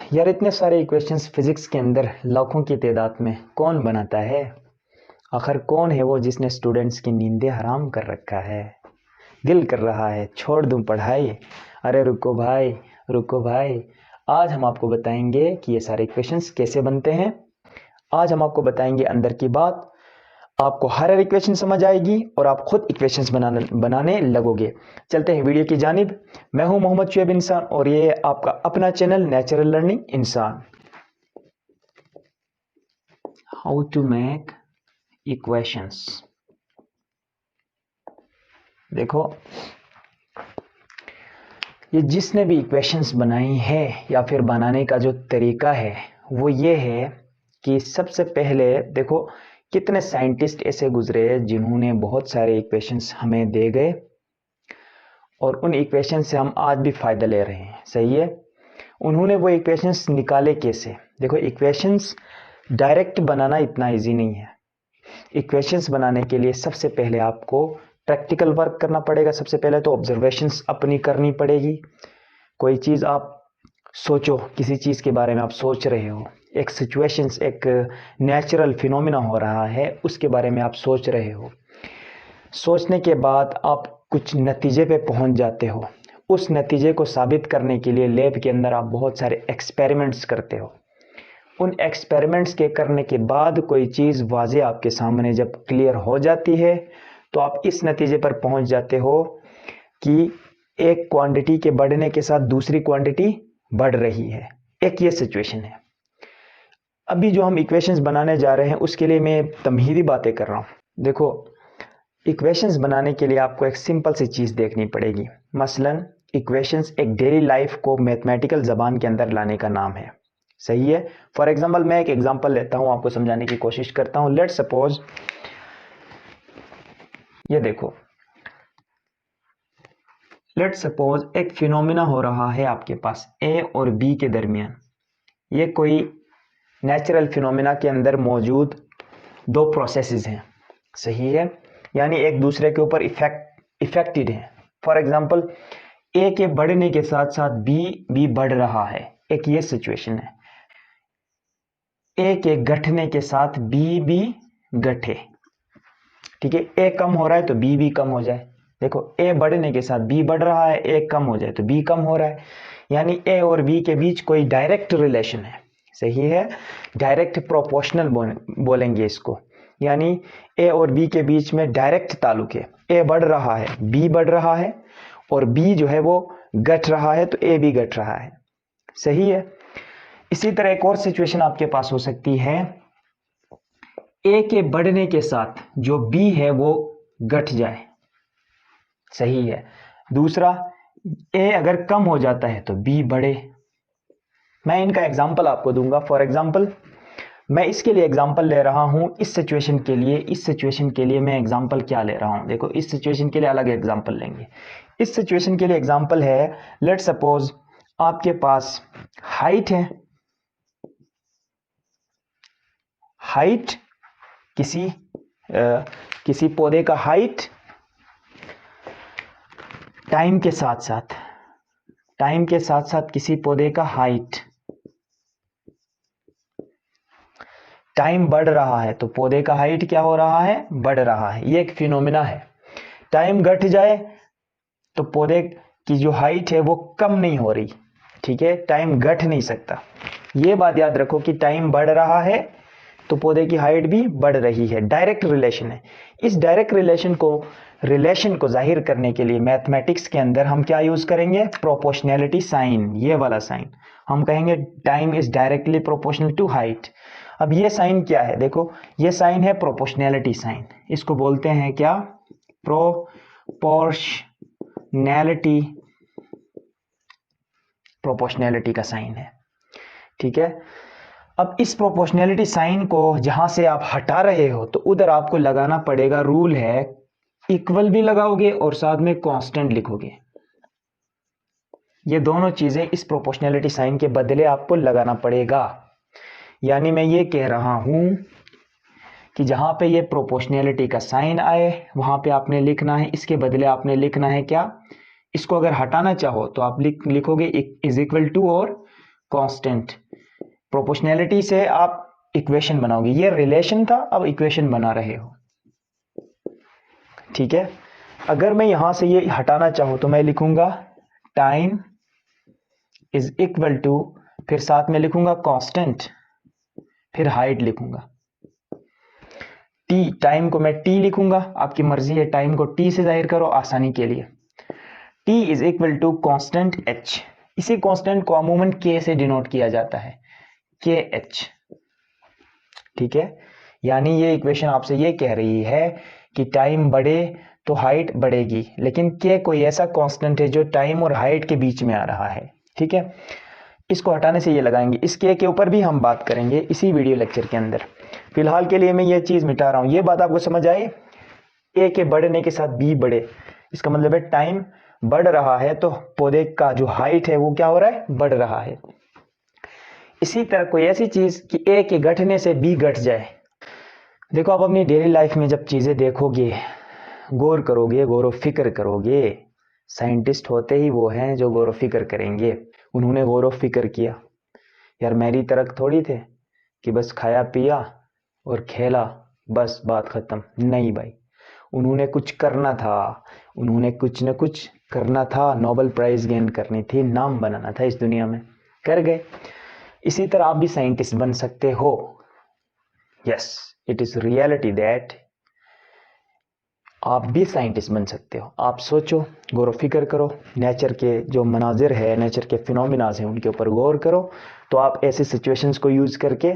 यार इतने सारे इक्वेशंस फिजिक्स के अंदर लाखों की तादाद में कौन बनाता है? आखिर कौन है वो जिसने स्टूडेंट्स की नींदें हराम कर रखा है? दिल कर रहा है छोड़ दूं पढ़ाई। अरे रुको भाई, रुको भाई। आज हम आपको बताएंगे कि ये सारे इक्वेशंस कैसे बनते हैं। आज हम आपको बताएंगे अंदर की बात। आपको हर इक्वेशन समझ आएगी और आप खुद इक्वेशंस बनाने लगोगे। चलते हैं वीडियो की जानिब। मैं हूं मोहम्मद शुएब इंसान और ये आपका अपना चैनल नेचुरल लर्निंग इंसान। How to make equations. देखो, ये जिसने भी इक्वेशंस बनाई है या फिर बनाने का जो तरीका है वो ये है कि सबसे पहले देखो कितने साइंटिस्ट ऐसे गुजरे जिन्होंने बहुत सारे इक्वेशंस हमें दे गए और उन इक्वेशन से हम आज भी फ़ायदा ले रहे हैं। सही है। उन्होंने वो इक्वेशंस निकाले कैसे? देखो, इक्वेशंस डायरेक्ट बनाना इतना इजी नहीं है। इक्वेशंस बनाने के लिए सबसे पहले आपको प्रैक्टिकल वर्क करना पड़ेगा। सबसे पहले तो ऑब्जर्वेशंस अपनी करनी पड़ेगी। कोई चीज़ आप सोचो, किसी चीज़ के बारे में आप सोच रहे हो, एक सिचुएशंस, एक नेचुरल फिनोमिना हो रहा है, उसके बारे में आप सोच रहे हो। सोचने के बाद आप कुछ नतीजे पे पहुंच जाते हो। उस नतीजे को साबित करने के लिए लैब के अंदर आप बहुत सारे एक्सपेरिमेंट्स करते हो। उन एक्सपेरिमेंट्स के करने के बाद कोई चीज़ वाज़े आपके सामने जब क्लियर हो जाती है तो आप इस नतीजे पर पहुंच जाते हो कि एक क्वांटिटी के बढ़ने के साथ दूसरी क्वांटिटी बढ़ रही है। एक ये सिचुएशन है। अभी जो हम इक्वेशंस बनाने जा रहे हैं उसके लिए मैं तमहीदी बातें कर रहा हूँ। देखो, इक्वेशंस बनाने के लिए आपको एक सिंपल सी चीज़ देखनी पड़ेगी। मसलन इक्वेशंस एक डेली लाइफ को मैथमेटिकल ज़बान के अंदर लाने का नाम है। सही है। फॉर एग्जांपल, मैं एक एग्जांपल लेता हूं, आपको समझाने की कोशिश करता हूं। लेट्स सपोज, ये देखो, लेट्स सपोज एक फिनोमिना हो रहा है आपके पास ए और बी के दरमियान। ये कोई नेचुरल फिनोमिना के अंदर मौजूद दो प्रोसेसेस हैं। सही है। यानी एक दूसरे के ऊपर इफेक्टेड हैं। फॉर एग्जांपल, ए के बढ़ने के साथ साथ बी भी बढ़ रहा है। एक ये सिचुएशन है। ए के घटने के साथ बी भी घटे। ठीक है। ए कम हो रहा है तो बी भी कम हो जाए। देखो, ए बढ़ने के साथ बी बढ़ रहा है, ए कम हो जाए तो बी कम हो रहा है। यानी ए और बी के बीच कोई डायरेक्ट रिलेशन है। सही है। डायरेक्ट प्रोपोर्शनल बोलेंगे इसको। यानी ए और बी के बीच में डायरेक्ट ताल्लुक है। ए बढ़ रहा है, बी बढ़ रहा है, और बी जो है वो घट रहा है तो ए भी घट रहा है। सही है। इसी तरह एक और सिचुएशन आपके पास हो सकती है। ए के बढ़ने के साथ जो बी है वो घट जाए। सही है। दूसरा, ए अगर कम हो जाता है तो बी बढ़े। मैं इनका एग्जाम्पल आपको दूंगा। फॉर एग्जाम्पल, मैं इसके लिए एग्जाम्पल ले रहा हूं इस सिचुएशन के लिए। इस सिचुएशन के लिए मैं एग्जाम्पल क्या ले रहा हूं? देखो, इस सिचुएशन के लिए अलग एग्जाम्पल लेंगे। इस सिचुएशन के लिए एग्जाम्पल है, लेट सपोज आपके पास हाइट है। हाइट किसी पौधे का हाइट टाइम के साथ साथ किसी पौधे का हाइट टाइम बढ़ रहा है तो पौधे का हाइट क्या हो रहा है? बढ़ रहा है। ये एक फिनोमिना है। टाइम घट जाए तो पौधे की जो हाइट है वो कम नहीं हो रही। ठीक है। टाइम घट नहीं सकता। ये बात याद रखो कि टाइम बढ़ रहा है तो पौधे की हाइट भी बढ़ रही है। डायरेक्ट रिलेशन है। इस डायरेक्ट रिलेशन को जाहिर करने के लिए मैथमेटिक्स के अंदर हम क्या यूज करेंगे? Proportionality sign. ये वाला साइन हम कहेंगे time is directly proportional to height. अब ये साइन क्या है? देखो, ये साइन है प्रोपोर्शनैलिटी साइन। इसको बोलते हैं क्या? प्रोपोर्शनैलिटी का साइन है। ठीक है। अब इस प्रोपोर्शनैलिटी साइन को जहां से आप हटा रहे हो तो उधर आपको लगाना पड़ेगा, रूल है, इक्वल भी लगाओगे और साथ में कांस्टेंट लिखोगे। ये दोनों चीजें इस प्रोपोर्शनैलिटी साइन के बदले आपको लगाना पड़ेगा। यानी मैं ये कह रहा हूं कि जहां पे ये प्रोपोर्शनैलिटी का साइन आए वहां पे आपने लिखना है, इसके बदले आपने लिखना है क्या? इसको अगर हटाना चाहो तो आप लिखोगे इज इक्वल टू और कांस्टेंट। प्रोपोर्शनैलिटी से आप इक्वेशन बनाओगे, ये रिलेशन था, अब इक्वेशन बना रहे हो, ठीक है। अगर मैं यहां से ये हटाना चाहूं तो मैं लिखूंगा टाइम इज इक्वल टू, फिर साथ में लिखूंगा कांस्टेंट, फिर हाइट लिखूंगा। टी, टाइम को मैं टी लिखूंगा, आपकी मर्जी है टाइम को टी से जाहिर करो आसानी के लिए। T is equal to constant H, इसी कांस्टेंट को अमूमन के से डिनोट किया जाता है, के एच, ठीक है। यानी ये इक्वेशन आपसे ये कह रही है कि टाइम बढ़े तो हाइट बढ़ेगी, लेकिन के कोई ऐसा कांस्टेंट है जो टाइम और हाइट के बीच में आ रहा है, ठीक है। इसको हटाने से ये लगाएंगे, इस के ऊपर भी हम बात करेंगे इसी वीडियो लेक्चर के अंदर। फिलहाल के लिए मैं ये चीज मिटा रहा हूं। ये बात आपको समझ आई, ए के बढ़ने के साथ बी बढ़े, इसका मतलब है टाइम बढ़ रहा है तो पौधे का जो हाइट है वो क्या हो रहा है, बढ़ रहा है। इसी तरह कोई ऐसी चीज कि ए के घटने से बी घट जाए। देखो आप अपनी डेली लाइफ में जब चीजें देखोगे, गौर करोगे, गौर फिक्र करोगे, साइंटिस्ट होते ही वो हैं जो गौर फिक्र करेंगे। उन्होंने गौर फिक्र किया, यार मेरी तरह थोड़ी थे कि बस खाया पिया और खेला, बस बात खत्म। नहीं भाई, उन्होंने कुछ करना था, उन्होंने कुछ न कुछ करना था, नोबेल प्राइज गेन करनी थी, नाम बनाना था इस दुनिया में, कर गए। इसी तरह आप भी साइंटिस्ट बन सकते हो। Yes, it is reality that आप भी साइंटिस्ट बन सकते हो। आप सोचो, गौर फिक्र करो, नेचर के जो मनाजिर है, नेचर के फिनोमिनाज हैं, उनके ऊपर गौर करो, तो आप ऐसे सिचुएशंस को यूज करके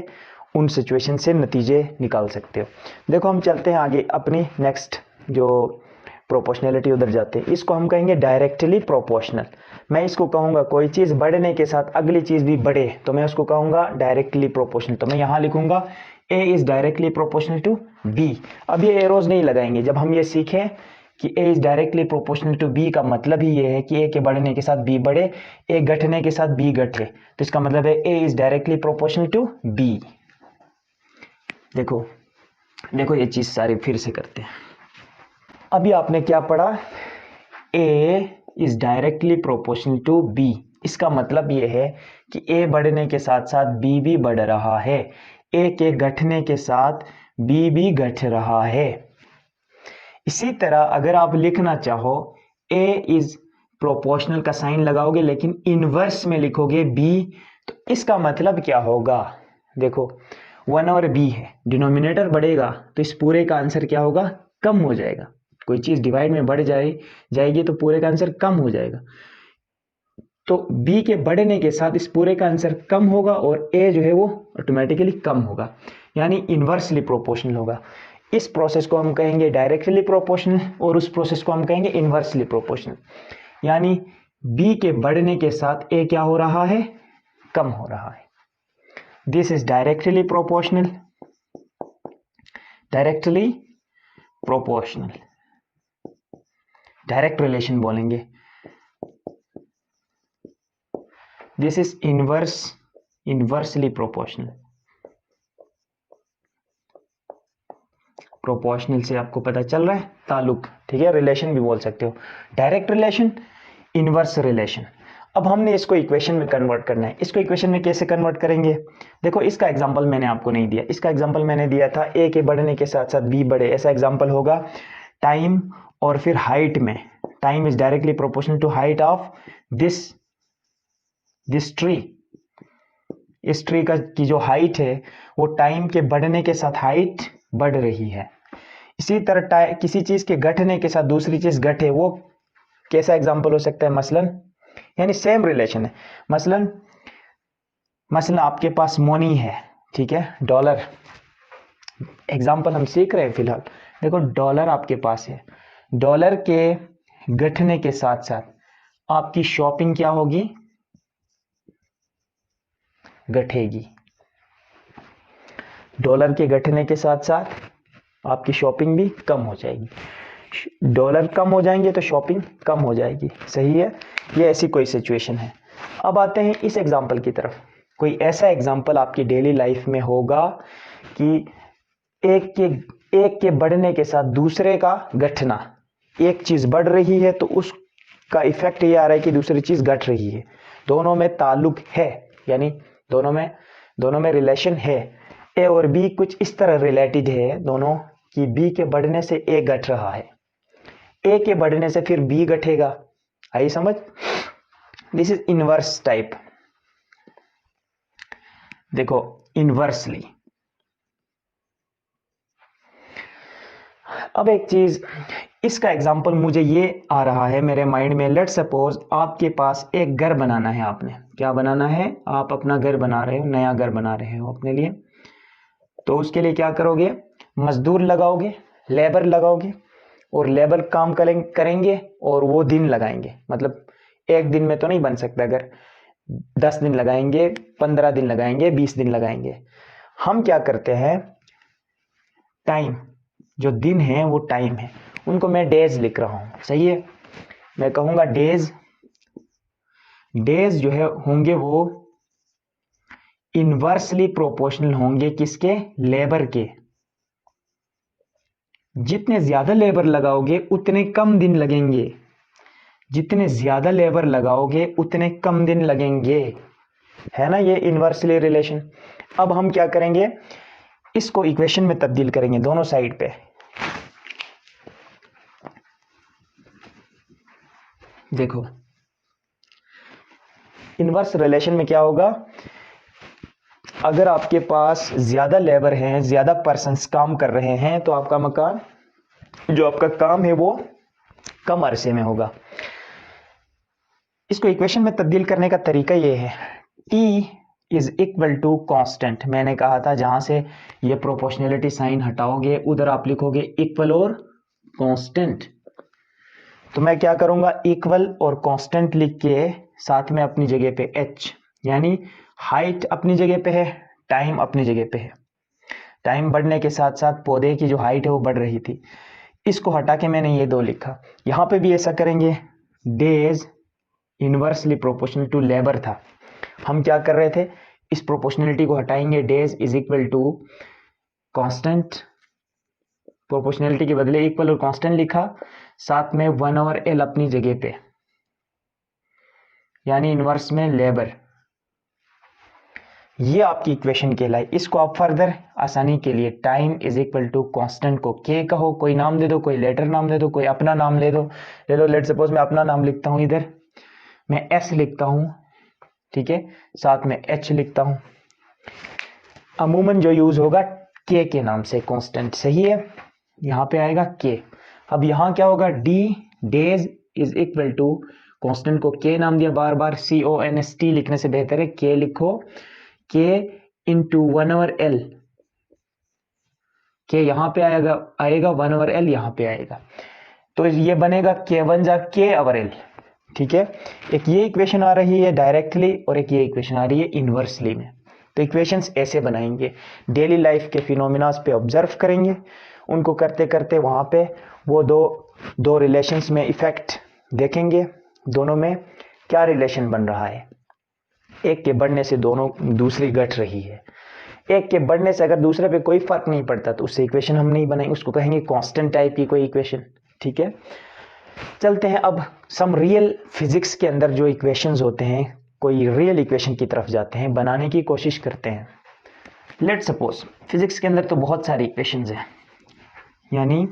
उन सिचुएशन से नतीजे निकाल सकते हो। देखो हम चलते हैं आगे, अपनी नेक्स्ट जो प्रोपोर्शनैलिटी उधर जाते हैं, इसको हम कहेंगे डायरेक्टली प्रोपोर्शनल। मैं इसको कहूंगा कोई चीज बढ़ने के साथ अगली चीज भी बढ़े तो मैं उसको कहूंगा डायरेक्टली प्रोपोर्शनल। तो मैं यहां लिखूंगा A is directly proportional to B। अब ये एरोज नहीं लगाएंगे, जब हम ये सीखें कि A is directly proportional to B का मतलब ही ये है कि A के बढ़ने के साथ B बढ़े, A घटने के साथ B घटे, तो इसका मतलब है A is directly proportional to B। देखो देखो ये चीज सारी फिर से करते हैं। अभी आपने क्या पढ़ा, A is directly proportional to B, इसका मतलब ये है कि A बढ़ने के साथ साथ B भी बढ़ रहा है, A के घटने के साथ B भी घट रहा है। इसी तरह अगर आप लिखना चाहो A इज प्रोपोर्शनल का साइन लगाओगे लेकिन इनवर्स में लिखोगे B, तो इसका मतलब क्या होगा, देखो 1 और B है, डिनोमिनेटर बढ़ेगा तो इस पूरे का आंसर क्या होगा, कम हो जाएगा। कोई चीज डिवाइड में बढ़ जाएगी तो पूरे का आंसर कम हो जाएगा। तो B के बढ़ने के साथ इस पूरे का आंसर कम होगा और A जो है वो ऑटोमेटिकली कम होगा, यानी इनवर्सली प्रोपोर्शनल होगा। इस प्रोसेस को हम कहेंगे डायरेक्टली प्रोपोर्शनल और उस प्रोसेस को हम कहेंगे इनवर्सली प्रोपोर्शनल। यानी B के बढ़ने के साथ A क्या हो रहा है, कम हो रहा है। This is directly proportional, directly proportional, direct relation बोलेंगे। This is inversely proportional. Proportional से आपको पता चल रहा है ताल्लुक, ठीक है, रिलेशन भी बोल सकते हो, डायरेक्ट रिलेशन, इनवर्स रिलेशन। अब हमने इसको इक्वेशन में कन्वर्ट करना है। इसको इक्वेशन में कैसे कन्वर्ट करेंगे, देखो इसका एग्जांपल मैंने आपको नहीं दिया, इसका एग्जांपल मैंने दिया था A के बढ़ने के साथ साथ B बढ़े, ऐसा एग्जांपल होगा टाइम और फिर हाइट में, time is directly proportional to height of this tree. इस ट्री का की जो हाइट है वो टाइम के बढ़ने के साथ हाइट बढ़ रही है। इसी तरह किसी चीज के घटने के साथ दूसरी चीज घटे, वो कैसा एग्जांपल हो सकता है, मसलन, यानी सेम रिलेशन है। मसलन आपके पास मनी है, ठीक है, डॉलर, एग्जांपल हम सीख रहे हैं फिलहाल। देखो डॉलर आपके पास है, डॉलर के घटने के साथ साथ आपकी शॉपिंग क्या होगी, घटेगी। डॉलर के घटने के साथ साथ आपकी शॉपिंग भी कम हो जाएगी। डॉलर कम हो जाएंगे तो शॉपिंग कम हो जाएगी, सही है। ये ऐसी कोई सिचुएशन है। अब आते हैं इस एग्जांपल की तरफ। कोई ऐसा एग्जांपल आपकी डेली लाइफ में होगा कि एक के बढ़ने के साथ दूसरे का घटना, एक चीज बढ़ रही है तो उसका इफेक्ट ये आ रहा है कि दूसरी चीज घट रही है, दोनों में ताल्लुक है। यानी दोनों में रिलेशन है। ए और बी कुछ इस तरह रिलेटेड है दोनों कि बी के बढ़ने से ए घट रहा है, ए के बढ़ने से फिर बी घटेगा। आई समझ? This is inverse type. देखो इनवर्सली। अब एक चीज, इसका एग्जांपल मुझे ये आ रहा है मेरे माइंड में। लेट्स सपोज आपके पास एक घर बनाना है, आपने क्या बनाना है, आप अपना घर बना रहे हो, नया घर बना रहे हो अपने लिए। तो उसके लिए क्या करोगे, मजदूर लगाओगे, लेबर लगाओगे, और लेबर काम करेंगे और वो दिन लगाएंगे। मतलब एक दिन में तो नहीं बन सकता घर, 10 दिन लगाएंगे, 15 दिन लगाएंगे, 20 दिन लगाएंगे। हम क्या करते हैं, टाइम, जो दिन है वो टाइम है, उनको मैं डेज लिख रहा हूं, सही है। मैं कहूंगा डेज जो है होंगे वो इनवर्सली प्रोपोर्शनल होंगे किसके, लेबर के। जितने ज्यादा लेबर लगाओगे उतने कम दिन लगेंगे, जितने ज्यादा लेबर लगाओगे उतने कम दिन लगेंगे, है ना ये इनवर्सली रिलेशन। अब हम क्या करेंगे, इसको इक्वेशन में तब्दील करेंगे दोनों साइड पे। देखो इनवर्स रिलेशन में क्या होगा, अगर आपके पास ज्यादा लेबर हैं, ज्यादा पर्सन्स काम कर रहे हैं, तो आपका मकान, जो आपका काम है वो कम अरसे में होगा। इसको इक्वेशन में तब्दील करने का तरीका ये है, T is equal to constant. मैंने कहा था जहां से ये प्रोपोर्शनलिटी साइन हटाओगे उधर आप लिखोगे इक्वल और कांस्टेंट। तो मैं क्या करूंगा, इक्वल और कांस्टेंट लिख के साथ में अपनी जगह पे H, यानी हाइट अपनी जगह पे है, टाइम अपनी जगह पे है। टाइम बढ़ने के साथ साथ पौधे की जो हाइट है वो बढ़ रही थी, इसको हटा के मैंने ये 2 लिखा। यहां पे भी ऐसा करेंगे, days inversely proportional to labour था, हम क्या कर रहे थे, इस प्रोपोर्शनलिटी को हटाएंगे, days is equal to constant, proportionality के बदले इक्वल और कांस्टेंट लिखा, साथ में 1/L अपनी जगह पे, यानी इनवर्स में लेबर। ये आपकी इक्वेशन कहलाई। इसको आप फर्दर आसानी के लिए time is equal to constant को के कहो, कोई नाम दे दो, कोई लेटर नाम दे दो, कोई अपना नाम ले दो, ले लो। लेट सपोज मैं अपना नाम लिखता हूं, इधर मैं S लिखता हूं, ठीक है, साथ में H लिखता हूं। अमूमन जो यूज होगा के नाम से, कांस्टेंट, सही है, यहां पे आएगा के। अब यहां क्या होगा, days is equal to constant को के नाम दिया, बार बार CONST लिखने से बेहतर है के लिखो, के इंटू 1/L, के यहां पे आएगा 1/L यहां पे आएगा, तो ये बनेगा K1 जा K/L, ठीक है। एक ये इक्वेशन आ रही है डायरेक्टली और एक ये इक्वेशन आ रही है इनवर्सली में। तो इक्वेशंस ऐसे बनाएंगे, डेली लाइफ के फिनोमिनास पे ऑब्जर्व करेंगे, उनको करते करते वहां पे वो दो रिलेशंस में इफेक्ट देखेंगे, दोनों में क्या रिलेशन बन रहा है। एक के बढ़ने से दोनों दूसरी घट रही है, एक के बढ़ने से अगर दूसरे पे कोई फर्क नहीं पड़ता तो उससे इक्वेशन हम नहीं बनाएंगे, उसको कहेंगे कांस्टेंट टाइप की कोई इक्वेशन, ठीक है। चलते हैं अब सम रियल फिजिक्स के अंदर जो इक्वेशंस होते हैं, कोई रियल इक्वेशन की तरफ जाते हैं, बनाने की कोशिश करते हैं। लेट सपोज फिजिक्स के अंदर तो बहुत सारी इक्वेशंस हैं, यानी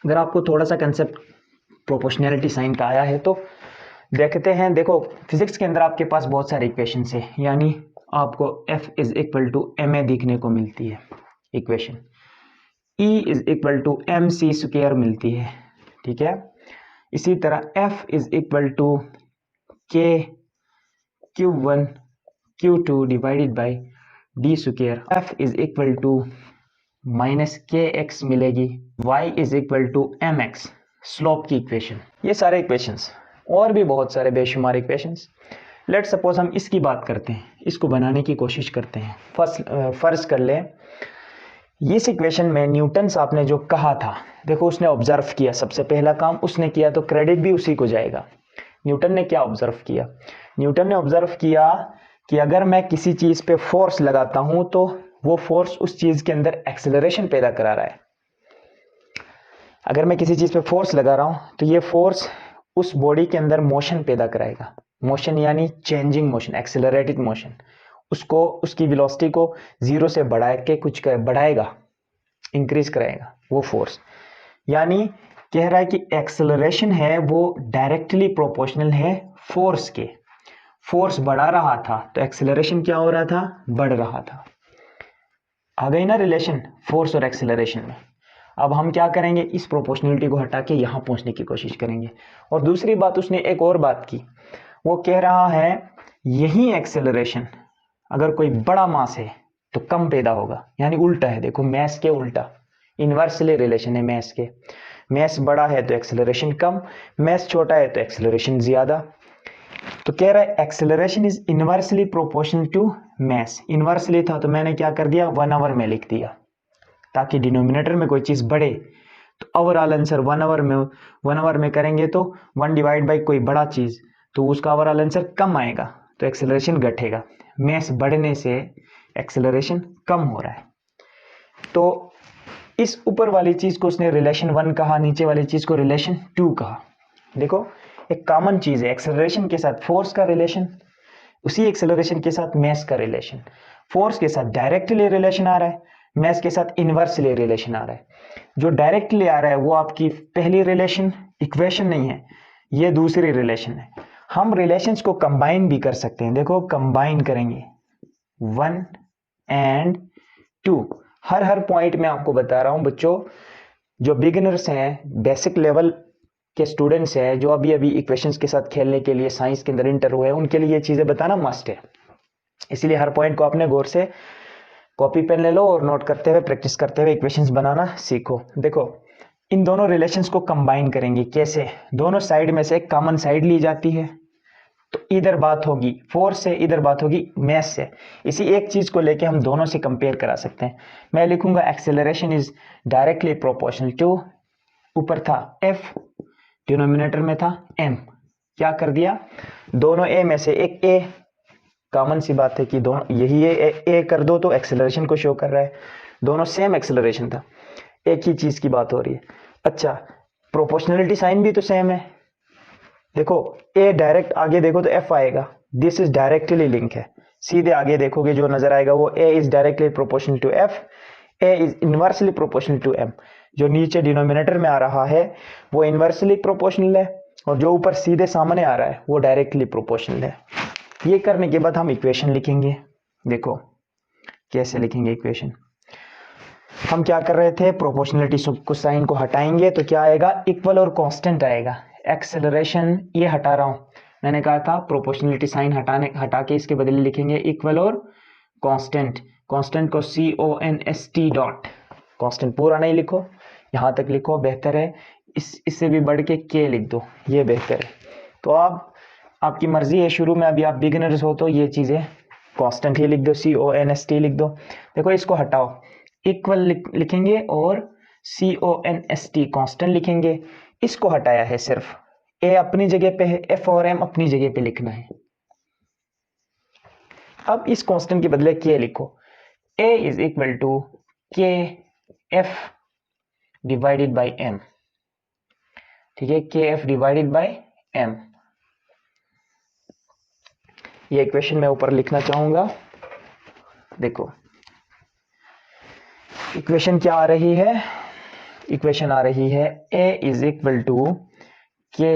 अगर आपको थोड़ा सा कंसेप्ट प्रोपोर्शनैलिटी साइन का आया है तो देखते हैं। देखो फिजिक्स के अंदर आपके पास बहुत सारे इक्वेशंस है, यानी आपको F is equal to ma दिखने को मिलती है equation, E is equal to mc square मिलती है, ठीक है। इसी तरह F is equal to k Q1 Q2 divided by d square, F is equal to minus kx मिलेगी, y is equal to mx, slope की इक्वेशन। ये सारे इक्वेशंस और भी बहुत सारे बेशुमार इक्वेशंस। लेट सपोज हम इसकी बात करते हैं, इसको बनाने की कोशिश करते हैं। फर्ज कर ले इस इक्वेशन में न्यूटन साहब ने जो कहा था, देखो उसने ऑब्जर्व किया, सबसे पहला काम उसने किया तो क्रेडिट भी उसी को जाएगा। न्यूटन ने क्या ऑब्जर्व किया, न्यूटन ने ऑब्जर्व किया कि अगर मैं किसी चीज पे फोर्स लगाता हूं तो वो फोर्स उस चीज के अंदर एक्सेलरेशन पैदा करा रहा है। अगर मैं किसी चीज पे फोर्स लगा रहा हूं तो ये फोर्स उस बॉडी के अंदर मोशन पैदा कराएगा। मोशन यानी चेंजिंग मोशन, एक्सेलरेटेड मोशन, उसको उसकी वेलोसिटी को जीरो से बढ़ा के कुछ बढ़ाएगा, इंक्रीज कराएगा वो फोर्स। यानी कह रहा है कि एक्सेलरेशन है वो डायरेक्टली प्रोपोर्शनल है फोर्स के। फोर्स बढ़ा रहा था तो एक्सेलरेशन क्या हो रहा था, बढ़ रहा था। आ गई ना रिलेशन फोर्स और एक्सेलरेशन में। अब हम क्या करेंगे, इस प्रोपोर्शनलिटी को हटा के यहां पहुंचने की कोशिश करेंगे। और दूसरी बात उसने एक और बात की, वो कह रहा है यही एक्सेलरेशन अगर कोई बड़ा मास है तो कम पैदा होगा, यानी उल्टा है। देखो मैस के उल्टा, इनवर्सली रिलेशन है मैस के। मैस बड़ा है तो एक्सेलरेशन कम, मैस छोटा है तो एक्सेलरेशन ज्यादा। तो कह रहा है acceleration is inversely proportional to mass. Inversely था तो मैंने क्या कर दिया, 1 आवर में लिख दिया, ताकि डिनोमिनेटर में कोई चीज बढ़े तो ओवरऑल आंसर 1 आवर में करेंगे तो 1 डिवाइड बाई कोई बड़ा चीज तो उसका ओवरऑल आंसर कम आएगा, तो एक्सेलरेशन घटेगा। मैस बढ़ने से एक्सेलरेशन कम हो रहा है। तो इस ऊपर वाली चीज को उसने रिलेशन 1 कहा, नीचे वाली चीज को रिलेशन 2 कहा। देखो एक कॉमन चीज है, एक्सेलरेशन के साथ फोर्स का रिलेशन, उसी एक्सेलरेशन के साथ मैस का रिलेशन। फोर्स के साथ डायरेक्टली रिलेशन आ रहा है, मैस के साथ इनवर्सली रिलेशन आ रहा है। जो डायरेक्टली आ रहा है वो आपकी पहली रिलेशन इक्वेशन नहीं है, ये दूसरी रिलेशन है। हम रिलेशंस को कंबाइन भी कर सकते हैं। देखो कंबाइन करेंगे 1 एंड 2। हर पॉइंट में आपको बता रहा हूं बच्चों, जो बिगिनर्स हैं, बेसिक लेवल के स्टूडेंट्स हैं, जो अभी अभी इक्वेशंस के साथ खेलने के लिए साइंस के अंदर इंटर हुए हैं, उनके लिए ये चीजें बताना मस्ट है। इसलिए हर पॉइंट को आपने गौर से कॉपी पेन ले लो और नोट करते हुए प्रैक्टिस करते हुए इक्वेशंस बनाना सीखो। देखो इन दोनों रिलेशंस को कंबाइन करेंगे कैसे, दोनों साइड में से एक कॉमन साइड ली जाती है, तो इधर बात होगी फोर्स से, इधर बात होगी मैस से। इसी एक चीज को लेके हम दोनों से कंपेयर करा सकते हैं। मैं लिखूंगा acceleration is directly proportional to, ऊपर था एफ, डिनोमिनेटर में था एम। क्या कर दिया, दोनों ए में से एक ए, कॉमन सी बात है कि दोनों यही है, ए कर दो तो एक्सेलरेशन को शो कर रहा है, दोनों सेम एक्सेलरेशन था, एक ही चीज की बात हो रही है। अच्छा प्रोपोर्शनलिटी साइन भी तो सेम है। देखो ए डायरेक्ट आगे देखो तो एफ आएगा, दिस इज डायरेक्टली लिंक है। सीधे आगे देखोगे जो नजर आएगा वो A is directly proportional to F, A is inversely proportional to M. जो नीचे डिनोमिनेटर में आ रहा है वो इनवर्सली प्रोपोर्शनल है, और जो ऊपर सीधे सामने आ रहा है वो डायरेक्टली प्रोपोर्शनल है। ये करने के बाद हम इक्वेशन लिखेंगे। देखो कैसे लिखेंगे इक्वेशन, हम क्या कर रहे थे, प्रोपोर्शनलिटी को साइन को हटाएंगे तो क्या आएगा, इक्वल और कांस्टेंट आएगा। एक्सेलरेशन ये हटा रहा हूं, मैंने कहा था प्रोपोर्शनलिटी साइन हटा के इसके बदले लिखेंगे इक्वल और कांस्टेंट। कांस्टेंट को CONST डॉट, कांस्टेंट पूरा नहीं लिखो, यहां तक लिखो बेहतर है, इससे भी बढ़ के के लिख दो, ये बेहतर है। तो आप आपकी मर्जी है, शुरू में अभी आप बिगिनर्स हो तो ये चीजें कांस्टेंट ही लिख दो, CONST लिख दो। देखो इसको हटाओ, इक्वल लिखेंगे और CONST कांस्टेंट लिखेंगे। इसको हटाया है, सिर्फ ए अपनी जगह पे है, एफ और एम अपनी जगह पे लिखना है। अब इस कांस्टेंट के बदले के लिखो, ए इज इक्वल टू के एफ डिवाइडेड बाई एम। ठीक है, के एफ डिवाइडेड बाई एम। ये इक्वेशन मैं ऊपर लिखना चाहूंगा। देखो इक्वेशन क्या आ रही है, इक्वेशन आ रही है ए इज इक्वल टू के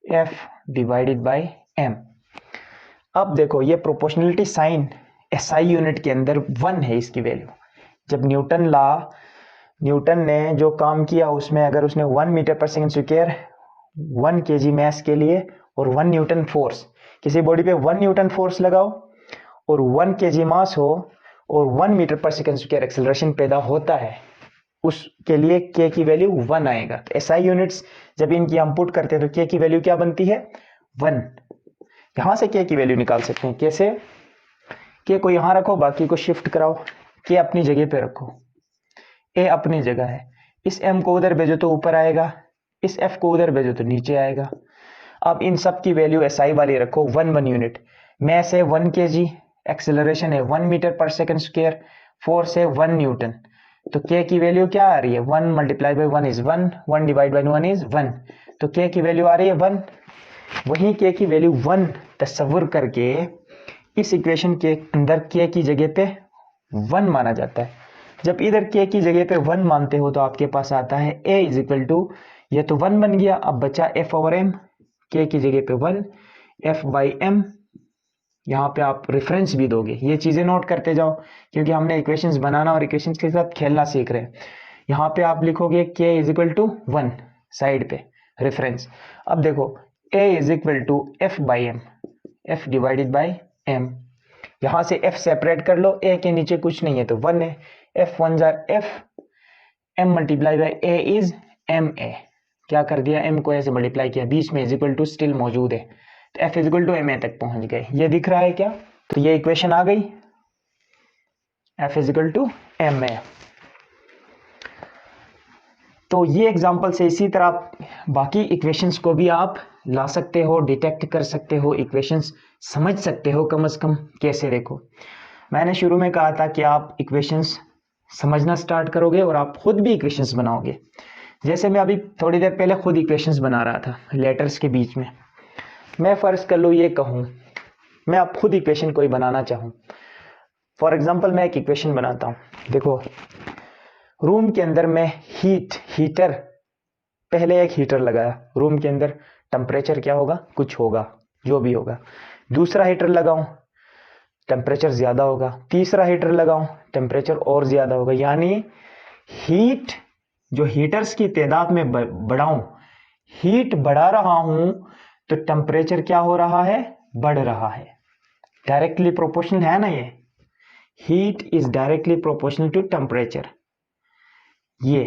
एफ डिवाइडेड बाई एम। अब देखो ये प्रोपोर्शनलिटी साइन SI यूनिट के अंदर 1 है इसकी वैल्यू। जब न्यूटन ने जो काम किया उसमें अगर उसने 1 मीटर पर सेकंड स्क्वायर 1 kg मैस के लिए और 1 न्यूटन फोर्स, किसी बॉडी पे 1 न्यूटन फोर्स लगाओ और 1 kg मास हो और 1 मीटर पर सेकंड स्क्वायर एक्सेलरेशन पैदा होता है, उसके लिए k की वैल्यू 1 आएगा। तो SI यूनिट्स जब इनकी हम पुट करते हैं तो k की वैल्यू क्या बनती है, 1। यहां से k की वैल्यू निकाल सकते हैं, कैसे, k को यहां रखो, बाकी को शिफ्ट कराओ, k अपनी जगह पे रखो, a अपनी जगह है, इस m को उधर भेजो तो ऊपर आएगा, इस f को उधर भेजो तो नीचे आएगा। अब इन सब की वैल्यू SI वाली रखो, 1 यूनिट, मैस है 1 kg, एक्सेलरेशन है 1 मीटर पर सेकंड स्क्वायर, फोर्स है 1 न्यूटन। तो k की वैल्यू क्या आ रही है, 1 multiply by 1 is 1, 1 divide by 1 is 1, तो k की वैल्यू आ रही है 1। वही k की वैल्यू 1 तस्वुर करके इस इक्वेशन के अंदर k की जगह पे 1 माना जाता है। जब इधर k की जगह पे 1 मानते हो तो आपके पास आता है a इज इक्वल टू, ये तो 1 बन गया, अब बचा f ओवर m, k की जगह पे 1, f बाई m। यहाँ पे आप रेफरेंस भी दोगे, ये चीजें नोट करते जाओ क्योंकि हमने इक्वेशंस बनाना और इक्वेशंस के साथ खेलना सीख रहे हैं। यहाँ पे आप लिखोगे k is equal to 1 side पे रेफरेंस। अब देखो a is equal to f by m, f divided by m। यहाँ से f सेपरेट कर लो, a के नीचे कुछ नहीं है तो 1 है, f 1 jar f, m multiply by a is ma। क्या कर दिया, m को ऐसे मल्टीप्लाई किया, बीच में इज इक्वल टू स्टिल मौजूद है, तो f is equal to ma तक पहुंच गए। ये दिख रहा है क्या, तो ये इक्वेशन आ गई, f is equal to ma। तो ये एग्जांपल से इसी तरह बाकी इक्वेशंस को भी आप ला सकते हो, डिटेक्ट कर सकते हो, इक्वेशंस समझ सकते हो कम से कम। कैसे, देखो मैंने शुरू में कहा था कि आप इक्वेशंस समझना स्टार्ट करोगे और आप खुद भी इक्वेशंस बनाओगे। जैसे मैं अभी थोड़ी देर पहले खुद इक्वेशंस बना रहा था लेटर्स के बीच में। मैं फर्ज कर लो ये कहूँ, मैं अब खुद इक्वेशन कोई बनाना चाहूँ। फॉर एग्जाम्पल मैं एक इक्वेशन बनाता हूँ। देखो रूम के अंदर मैं हीटर, पहले एक हीटर लगाया, रूम के अंदर टेम्परेचर क्या होगा, कुछ होगा, जो भी होगा। दूसरा हीटर लगाऊं, टेम्परेचर ज्यादा होगा। तीसरा हीटर लगाऊं, टेम्परेचर और ज्यादा होगा। यानी हीट, जो हीटर्स की तादाद में बढ़ाऊं, हीट बढ़ा रहा हूं तो टेम्परेचर क्या हो रहा है, बढ़ रहा है। डायरेक्टली प्रोपोर्शनल है ना ये, heat is directly proportional to temperature. ये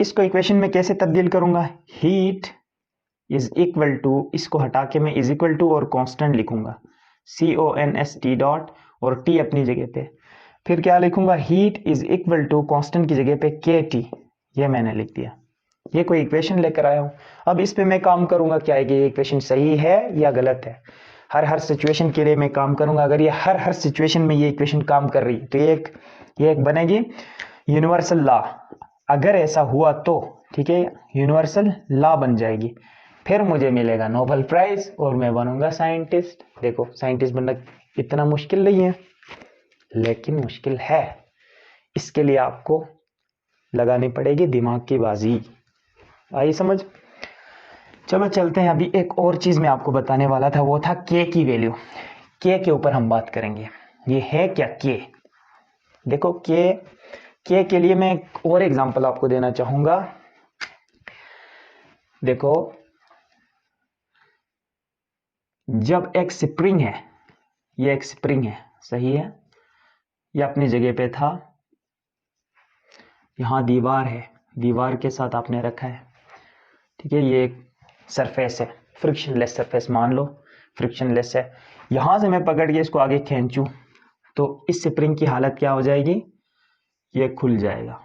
इसको इक्वेशन में कैसे तब्दील करूंगा, हीट इज इक्वल टू, इसको हटा के मैं इज इक्वल टू और कांस्टेंट लिखूंगा, CONST डॉट और T अपनी जगह पे। फिर क्या लिखूंगा, heat is equal to constant की जगह पे KT, ये मैंने लिख दिया। ये कोई इक्वेशन लेकर आया हूं। अब इस पे मैं काम करूंगा क्या है कि ये इक्वेशन सही है या गलत है। हर सिचुएशन के लिए मैं काम करूंगा। अगर ये हर सिचुएशन में ये इक्वेशन काम कर रही है तो ये एक बनेगी यूनिवर्सल लॉ। अगर ऐसा हुआ तो ठीक है, यूनिवर्सल लॉ बन जाएगी, फिर मुझे मिलेगा नोबेल प्राइज और मैं बनूंगा साइंटिस्ट। देखो साइंटिस्ट बनना इतना मुश्किल नहीं है, लेकिन मुश्किल है। इसके लिए आपको लगानी पड़ेगी दिमाग की बाजी। आई समझ। चलो चलते हैं। अभी एक और चीज मैं आपको बताने वाला था, वो था के की वैल्यू। के के ऊपर हम बात करेंगे। ये है क्या के, देखो के लिए मैं एक और एग्जांपल आपको देना चाहूंगा। देखो जब एक स्प्रिंग है, ये एक स्प्रिंग है, सही है, ये अपनी जगह पे था, यहां दीवार है, दीवार के साथ आपने रखा है, ठीक है, ये एक सरफेस है, फ्रिक्शनलेस सरफेस मान लो, फ्रिक्शनलेस है। यहां से मैं पकड़ के इसको आगे खींचूं तो इस स्प्रिंग की हालत क्या हो जाएगी, ये खुल जाएगा,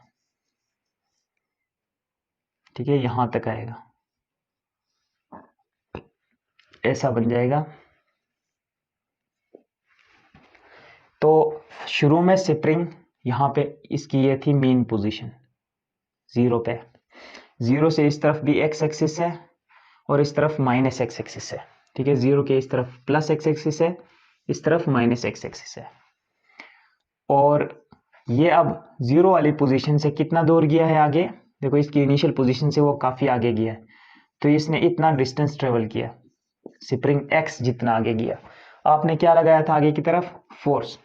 ठीक है, यहां तक आएगा, ऐसा बन जाएगा। तो शुरू में स्प्रिंग यहां पे इसकी ये थी मेन पोजीशन, 0 पे, 0 से इस तरफ भी एक्स एक्सिस है और इस तरफ माइनस एक्स एक्सिस है, ठीक है, 0 के इस तरफ प्लस एक्स एक्सिस है, इस तरफ माइनस एक्स एक्सिस है। और ये अब 0 वाली पोजीशन से कितना दूर गया है आगे, देखो इसकी इनिशियल पोजीशन से वो काफी आगे गया है, तो इसने इतना डिस्टेंस ट्रेवल किया, स्प्रिंग एक्स जितना आगे गया। आपने क्या लगाया था आगे की तरफ, फोर्स,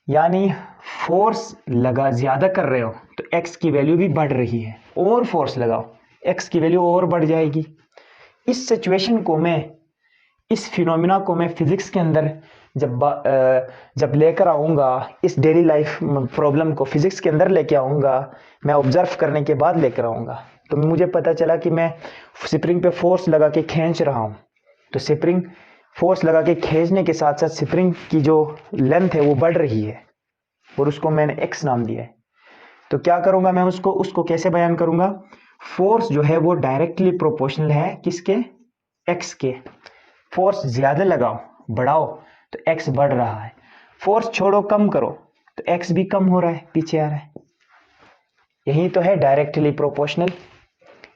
यानी फोर्स लगा ज्यादा कर रहे हो तो एक्स की वैल्यू भी बढ़ रही है, और फोर्स लगाओ एक्स की वैल्यू और बढ़ जाएगी। इस सिचुएशन को मैं, इस फिनोमिना को मैं फिजिक्स के अंदर जब लेकर आऊंगा, इस डेली लाइफ प्रॉब्लम को फिजिक्स के अंदर लेके आऊंगा, मैं ऑब्जर्व करने के बाद लेकर आऊंगा, तो मुझे पता चला कि मैं स्प्रिंग पे फोर्स लगा के खींच रहा हूं, तो स्प्रिंग फोर्स लगा के खींचने के साथ साथ स्प्रिंग की जो लेंथ है वो बढ़ रही है, और उसको मैंने एक्स नाम दिया है। तो क्या करूंगा मैं, उसको कैसे बयान करूंगा, फोर्स जो है वो डायरेक्टली प्रोपोर्शनल है किसके, एक्स के। फोर्स ज्यादा लगाओ बढ़ाओ तो एक्स बढ़ रहा है, फोर्स छोड़ो कम करो तो x भी कम हो रहा है, पीछे आ रहा है। यही तो है डायरेक्टली प्रोपोर्शनल।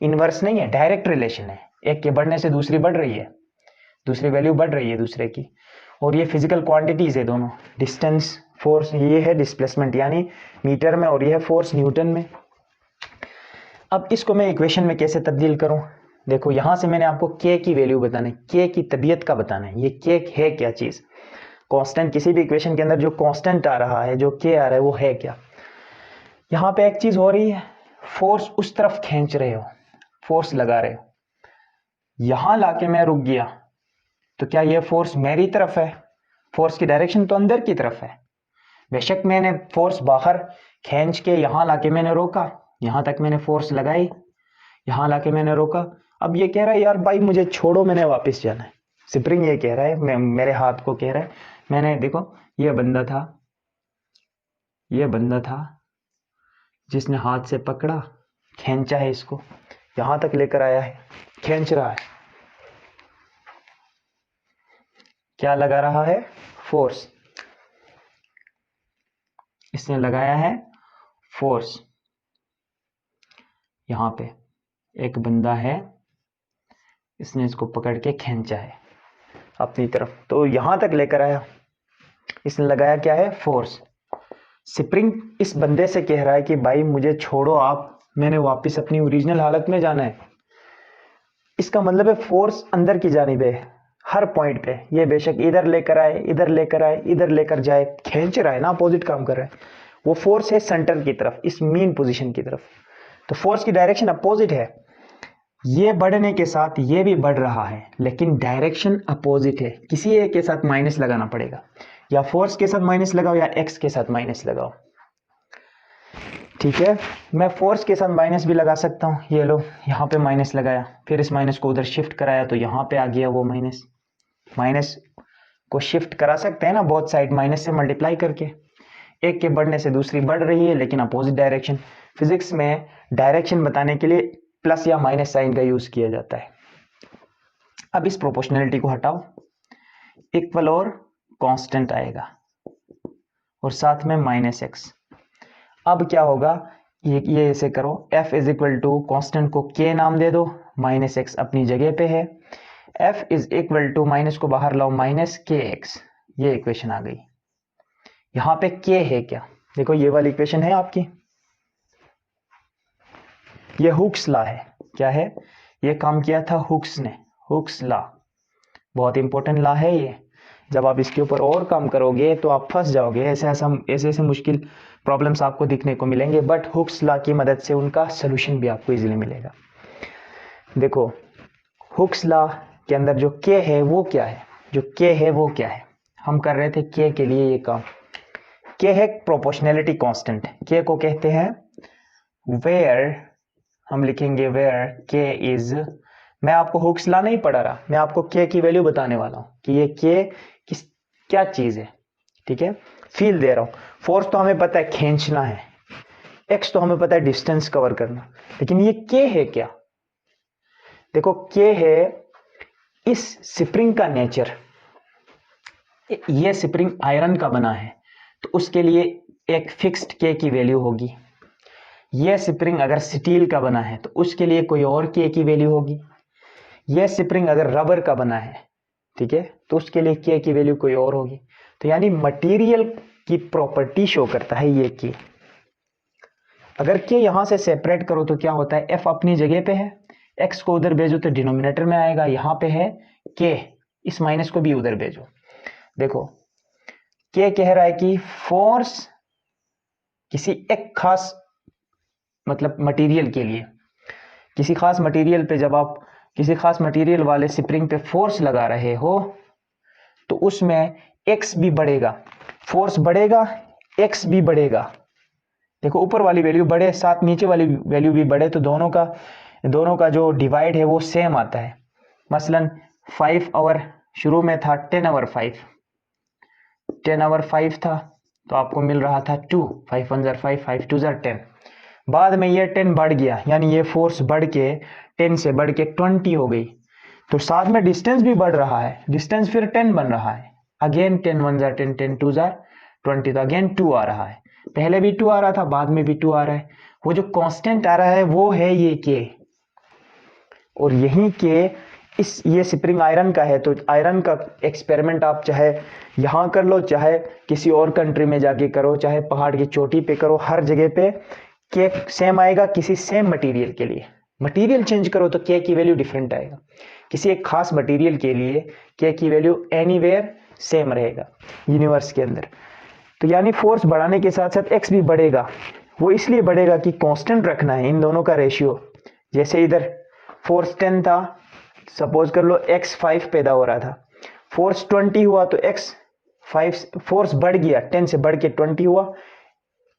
इनवर्स नहीं है, डायरेक्ट रिलेशन है। एक के बढ़ने से दूसरी बढ़ रही है, दूसरी वैल्यू बढ़ रही है दूसरे की। और ये फिजिकल क्वांटिटीज है दोनों, डिस्टेंस, फोर्स, ये है डिस्प्लेसमेंट यानी मीटर में, और ये है फोर्स न्यूटन में। अब इसको मैं इक्वेशन में कैसे तब्दील करूं? देखो यहां से मैंने आपको k की वैल्यू बताना है, k की तबीयत का बताना है। ये k है क्या चीज? कांस्टेंट, किसी भी इक्वेशन के अंदर जो कांस्टेंट आ रहा है, जो k आ रहा है, वो है क्या? यहां पे एक चीज हो रही है, फोर्स उस तरफ खींच रहे हो, फोर्स लगा रहे हो। यहां लाके मैं रुक गया तो क्या ये फोर्स मेरी तरफ है? फोर्स की डायरेक्शन तो अंदर की तरफ है। बेशक मैंने फोर्स बाहर खींच के यहां लाके मैंने रोका, यहां तक मैंने फोर्स लगाई, यहां लाके मैंने रोका। अब ये कह रहा है यार भाई मुझे छोड़ो, मैंने वापस जाना है। स्प्रिंग ये कह रहा है, मेरे हाथ को कह रहा है, मैंने देखो ये बंदा था जिसने हाथ से पकड़ा, खींचा है, इसको यहां तक लेकर आया है, खींच रहा है, क्या लगा रहा है? फोर्स। इसने लगाया है फोर्स। यहां पे एक बंदा है, इसने इसको पकड़ के खींचा है अपनी तरफ, तो यहां तक लेकर आया, इसने लगाया क्या है? फोर्स। स्प्रिंग इस बंदे से कह रहा है कि भाई मुझे छोड़ो आप, मैंने वापस अपनी ओरिजिनल हालत में जाना है। इसका मतलब है फोर्स अंदर की जानिब है, हर पॉइंट पे। ये बेशक इधर लेकर आए, इधर लेकर आए, इधर लेकर जाए, खींच रहा है ना, अपोजिट काम कर रहा है। वो फोर्स है सेंटर की तरफ, इस मीन पोजीशन की तरफ। तो फोर्स की डायरेक्शन अपोजिट है। ये बढ़ने के साथ ये भी बढ़ रहा है, लेकिन डायरेक्शन अपोजिट है। किसी एक के साथ माइनस लगाना पड़ेगा, या फोर्स के साथ माइनस लगाओ या एक्स के साथ माइनस लगाओ। ठीक है, मैं फोर्स के साथ माइनस भी लगा सकता हूं। ये लो यहां पे माइनस लगाया, फिर इस माइनस को उधर शिफ्ट कराया तो यहां पे आ गया वो माइनस। माइनस को शिफ्ट करा सकते हैं ना बोथ साइड, माइनस से मल्टीप्लाई करके। एक के बढ़ने से दूसरी बढ़ रही है, लेकिन अपोजिट डायरेक्शन। फिजिक्स में डायरेक्शन बताने के लिए प्लस या माइनस साइन का यूज किया जाता है। अब इस प्रोपोर्शनैलिटी को हटाओ, इक्वल और कांस्टेंट आएगा, और साथ में माइनस एक्स। अब क्या होगा, ये ऐसे करो, f is equal to constant को k नाम दे दो, माइनस एक्स अपनी जगह पे है। f is equal to, minus को बाहर लाओ, माइनस के एक्स। ये इक्वेशन आ गई। यहां पे k है क्या? देखो ये वाली इक्वेशन है आपकी, ये हुक्स लॉ है। क्या है? ये काम किया था हुक्स ने, हुक्स लॉ। बहुत इंपॉर्टेंट लॉ है ये। जब आप इसके ऊपर और काम करोगे तो आप फंस जाओगे, ऐसे मुश्किल प्रॉब्लम्स आपको दिखने को मिलेंगे, बट हुक्स लॉ की मदद से उनका सोल्यूशन भी आपको इजीली मिलेगा। देखो हुक्स लॉ के अंदर जो k है वो क्या है? जो k है वो क्या है? हम कर रहे थे k के लिए ये काम। k है प्रोपोर्शनैलिटी कांस्टेंट। k को कहते हैं वेयर, हम लिखेंगे वेयर k इज, मैं आपको हुक्स लॉ नहीं पढ़ा रहा, मैं आपको k की वैल्यू बताने वाला हूं कि ये k क्या चीज है। ठीक है, फील दे रहा हूं। फोर्स तो हमें पता है खींचना है, x तो हमें पता है डिस्टेंस कवर करना, लेकिन ये k है क्या? देखो k है इस स्प्रिंग का नेचर। ये स्प्रिंग आयरन का बना है तो उसके लिए एक फिक्स्ड k की वैल्यू होगी। यह स्प्रिंग अगर स्टील का बना है तो उसके लिए कोई और k की वैल्यू होगी। यह स्प्रिंग अगर रबर का बना है, ठीक है, तो उसके लिए k की वैल्यू कोई और होगी। तो यानी मटेरियल की प्रॉपर्टी शो करता है ये k। अगर k यहां से सेपरेट करो तो क्या होता है, f अपनी जगह पे है, x को उधर भेजो तो डिनोमिनेटर में आएगा, यहां पे है k, इस माइनस को भी उधर भेजो। देखो k कह रहा है कि फोर्स किसी एक खास मतलब मटेरियल के लिए, किसी खास मटेरियल पे जब आप किसी खास मटेरियल वाले स्प्रिंग पे फोर्स लगा रहे हो तो उसमें x भी बढ़ेगा, फोर्स बढ़ेगा, x भी बढ़ेगा। देखो ऊपर वाली वैल्यू बढ़े साथ नीचे वाली वैल्यू भी बढ़े तो दोनों का जो डिवाइड है वो सेम आता है। मसलन 5 आवर शुरू में था 10 आवर 5 था तो आपको मिल रहा था 2, 5 1 5 5 2 10। बाद में ये 10 बढ़ गया, यानी ये फोर्स बढ़ के 10 से बढ़ के 20 हो गई, तो साथ में डिस्टेंस भी बढ़ रहा है, डिस्टेंस फिर 10 बन रहा है। अगेन 10 1 10 10 2 20 तो अगेन 2 आ रहा है, पहले भी 2 आ रहा था, बाद में भी 2 आ रहा है। वो जो कांस्टेंट आ रहा है वो है ये के, और यही के ये स्प्रिंग आयरन का है। तो आयरन का एक्सपेरिमेंट आप चाहे यहाँ कर लो, चाहे किसी और कंट्री में जाके करो, चाहे पहाड़ की चोटी पे करो, हर जगह पे के सेम आएगा किसी सेम मटेरियल के लिए। मटेरियल चेंज करो तो के की वैल्यू डिफरेंट आएगा, किसी एक खास मटेरियल के लिए के की वैल्यू एनीवेयर सेम रहेगा यूनिवर्स के अंदर। तो यानी फोर्स बढ़ाने के साथ साथ एक्स भी बढ़ेगा। वो इसलिए बढ़ेगा कि कांस्टेंट रखना है इन दोनों का रेशियो। जैसे इधर फोर्स 10 था, सपोज कर लो x 5 पैदा हो रहा था, फोर्स 20 हुआ तो x 5, फोर्स बढ़ गया 10 से बढ़ के 20 हुआ,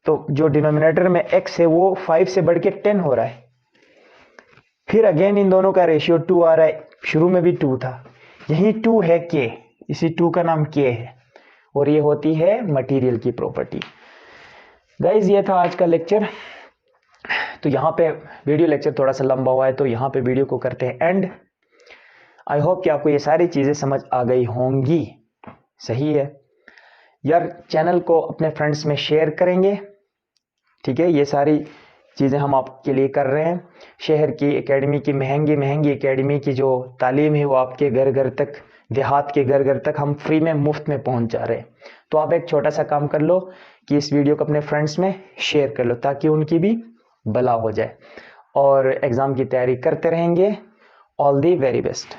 तो जो डिनोमिनेटर में x है वो 5 से बढ़ के 10 हो रहा है। फिर अगेन इन दोनों का रेशियो 2 आ रहा है, शुरू में भी 2 था, यही 2 है k, इसी 2 का नाम k है, और ये होती है मटेरियल की प्रॉपर्टी। गाइज ये था आज का लेक्चर। तो यहाँ पे वीडियो लेक्चर थोड़ा सा लंबा हुआ है, तो यहाँ पे वीडियो को करते हैं एंड। आई होप कि आपको ये सारी चीज़ें समझ आ गई होंगी। सही है यार, चैनल को अपने फ्रेंड्स में शेयर करेंगे, ठीक है। ये सारी चीज़ें हम आपके लिए कर रहे हैं। शहर की एकेडमी की महंगी महंगी एकेडमी की जो तालीम है वो आपके घर घर तक, देहात के घर घर तक हम फ्री में मुफ्त में पहुंचा रहे हैं। तो आप एक छोटा सा काम कर लो कि इस वीडियो को अपने फ्रेंड्स में शेयर कर लो, ताकि उनकी भी भला हो जाए, और एग्ज़ाम की तैयारी करते रहेंगे। All the very best.